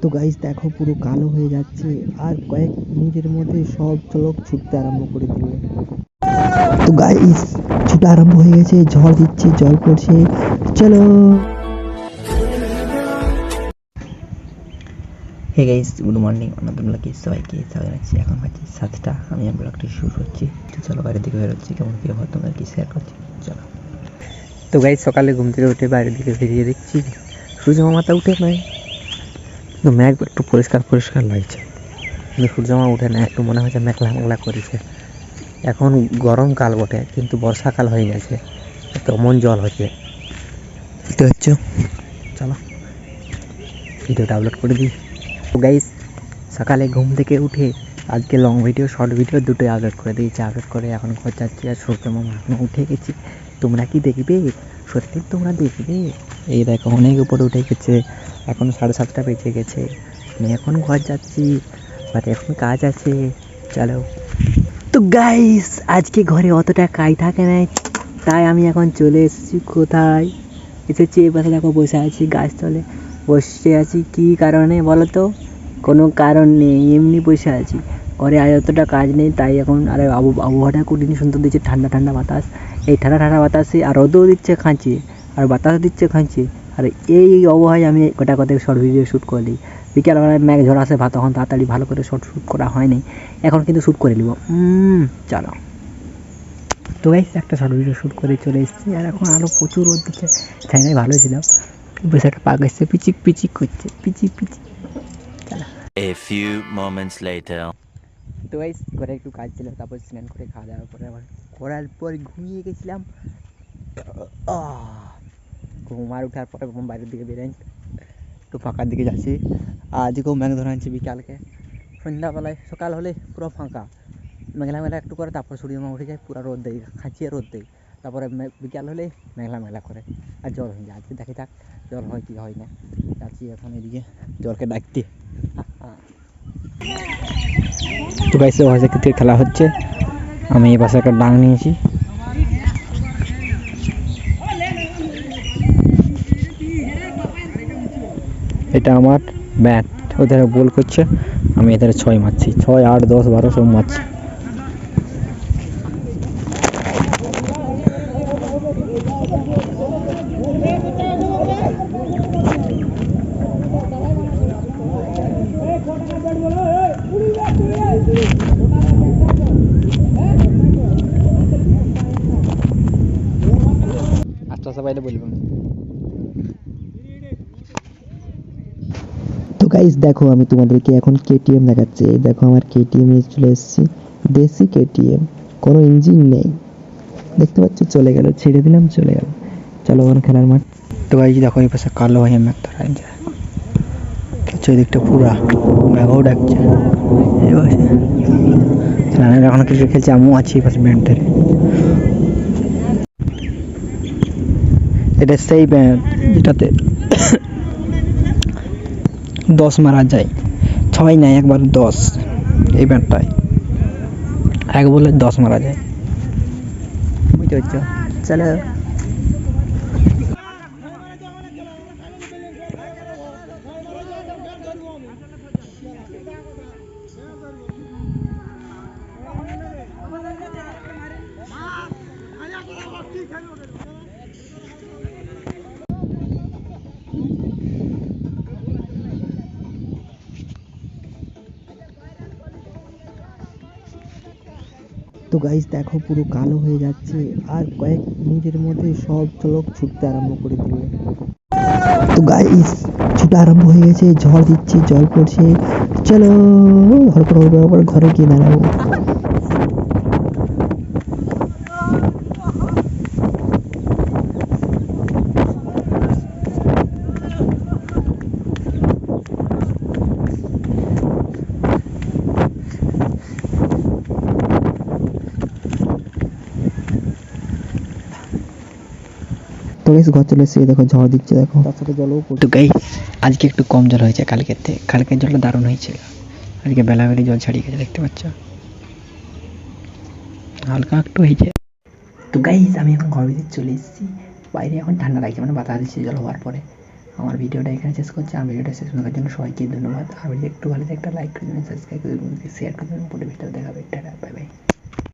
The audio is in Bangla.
তো গাইস দেখো পুরো কালো হয়ে যাচ্ছে আর কয়েক মিনিটের মধ্যে সব লোক ছুটতে আরম্ভ করে দিবে। তো গাইস ছুটা আরম্ভ হয়ে গেছে, ঝড় দিচ্ছে, জল পড়ছে, চলো। Hey guys, good morning. নতুন ব্লগে সবাইকে স্বাগত জানাচ্ছি। এখন বাজে 7টা, আমি ব্লগটি শুরু করছি। তো চলো বাইরের দিকে বেরোচ্ছি, কেমন কি হয় তোমরা কি শেয়ার করছি, চলো। তো গাইস সকালে ঘুম থেকে উঠে বাইরের দিকে বেরিয়ে দেখছি সূর্য মামাটা উঠে নাই, কিন্তু মেঘ একটু পরিষ্কার পরিষ্কার লাগছে, কিন্তু সূর্য মামা উঠে না, একটু মনে হচ্ছে মেঘলা মেঘলা করেছে। এখন গরমকাল বটে কিন্তু বর্ষাকাল হয়ে গেছে, তেমন জল হচ্ছে। দেখতে পাচ্ছ, চলো ভিডিওটা আপলোড করে দিই। তো গাইস সকালে ঘুম থেকে উঠে আজকে লং ভিডিও শর্ট ভিডিও দুটোই আপলোড করে দিয়েছি। আপলোড করে এখন ঘর যাচ্ছি, আর সূর্য মামা এখনও উঠে গেছি। তোমরা কি দেখবে? সত্যি তোমরা দেখবে? এই দেখো অনেক উপরে উঠে গেছে, এখন 7:30 বেজে গেছে। আমি এখন ঘর যাচ্ছি, বাট এখন কাজ আছে, চলো। তো গাইস আজকে ঘরে অতটা কাজ থাকে না, তাই আমি এখন চলে এসেছি। কোথায় এসেছি? এই পাশে দেখো বসে আছি, গাছ তলে বসে আছি। কী কারণে বলো তো? কোনো কারণ নেই, এমনি বসে আছি। ঘরে আজ অতটা কাজ নেই, তাই এখন আর আবহাওয়াটা কঠিন সুন্দর দিচ্ছে, ঠান্ডা ঠান্ডা বাতাস। এই ঠান্ডা ঠান্ডা বাতাসে আর রোদও দিচ্ছে খাঁচিয়ে, আর বাতাস দিচ্ছে খাঁচিয়ে, আর এই আবহাওয়ায় আমি গোটা কথা শর্ট ভিডিও শ্যুট করলি। বিকেলবেলায় মেঘ ঝড় আসে, তখন তাড়াতাড়ি ভালো করে শর্ট শ্যুট করা হয়নি, এখন কিন্তু শ্যুট করে নিব। চলো। তো গাইস একটা শর্ট ভিডিও শ্যুট করে চলে এসেছি, আর এখন আরও প্রচুর রোদ দিচ্ছে। চাইনাই ভালোই ছিল, বেশ একটা পাক এসছে, পিচিক পিচিক করছে, পিচিক পিচিক। চলো। A few moments later. তো গাইস ঘরে একটু কাজ ছিল, তারপর স্নান করে খাওয়া দাওয়ার পরে আবার করার পর ঘুমিয়ে গেছিলাম। ঘুম আর উঠার পরে ঘুম বাইরের দিকে বেরোই, একটু ফাঁকার দিকে যাচ্ছি। আজকেও মেঘ ধরে আনছি বিকালকে, সন্ধ্যাবেলায় সকাল হলে পুরো ফাঁকা, মেঘলা মেঘলা একটু করে, তারপর সূর্য মামা উঠে যায়, পুরো রোদ দেয়, খাঁচিয়ে রোদ দেয়, তারপরে বিকাল হলে মেঘলা মেঘলা করে আর জল হয়ে যায়। আজকে দেখে যাক জল হয় কি হয় না। যাচ্ছি এখন এদিকে জলকে ডাকতে। তো গাইস ওখানে ক্রিকেট খেলা হচ্ছে, আমি এই পাশে একটা ডাং নিয়েছি। এটা আমার ব্যাট, ওদের বল করছে, আমি এদের 6 মারছি, 6, 8, 10, 12 সব মারছি। আচ্ছা সবাই বলবেন। তো গাইস দেখো আমি তোমাদেরকে এখন কেটিএম দেখাচ্ছি। এই দেখো আমার কেটিএম এ চলে এসেছি, দেশি কেটিএম, কোনো ইঞ্জিন নেই, দেখতে পাচ্ছ, চলে গেল, ছেড়ে দিলাম চলে গেল। চলো ওখানে খেলার মাঠ। তো গাইস দেখো এই পাশে কালো হয়ে মেঘ ধরা যায়, দিকটা পুরা মেঘও ডাকছে। এখন ক্রিকেট খেলছে, আমিও আছি এই পাশে ব্যাট ধরে। এটা সেই ব্যাট যেটাতে 10 মারা যায়, 6 নাই, একবার 10। এই ব্যাটটায় এক বলে 10 মারা যায়, বুঝতে পারছো? চলো। তো গাইস দেখো পুরো কালো হয়ে যাচ্ছে, আর কয়েক মিনিটের মধ্যে সব লোক ছুটতে আরম্ভ করে দিবে। তো গাইস ছুটা আরম্ভ হয়ে গেছে, ঝড় দিচ্ছে, জল পড়ছে, চলো ঘরে গিয়ে দাঁড়াবো। তো গাইস ঘর চলে এসে দেখো ঝড় দিচ্ছে, দেখো তার সাথে জলও পড়ছে। তো গাইস আজকে একটু কম জল হয়েছে কালকের থেকে, কালকের জলটা দারুণ হয়েছিল, আজকে বেলাবেলি জল ছাড়িয়ে গেছে, দেখতে পাচ্ছ, হালকা একটু হয়েছে। তো গাইস আমি এখন ঘর ভিতরে চলে এসেছি, বাইরে এখন ঠান্ডা লাগছে, মানে বাতাস দিচ্ছে জল হওয়ার পরে, আমার ভিডিওটা এখানে শেষ করছি। আমার ভিডিওটা শেষ করার জন্য সবাইকে ধন্যবাদ। আর যদি একটু ভালো লাগে একটা লাইক করে দেবেন, সাবস্ক্রাইব করে দেবেন, শেয়ার করে দেবেন। পরে ভিডিও দেখাবে। Tata, bye bye.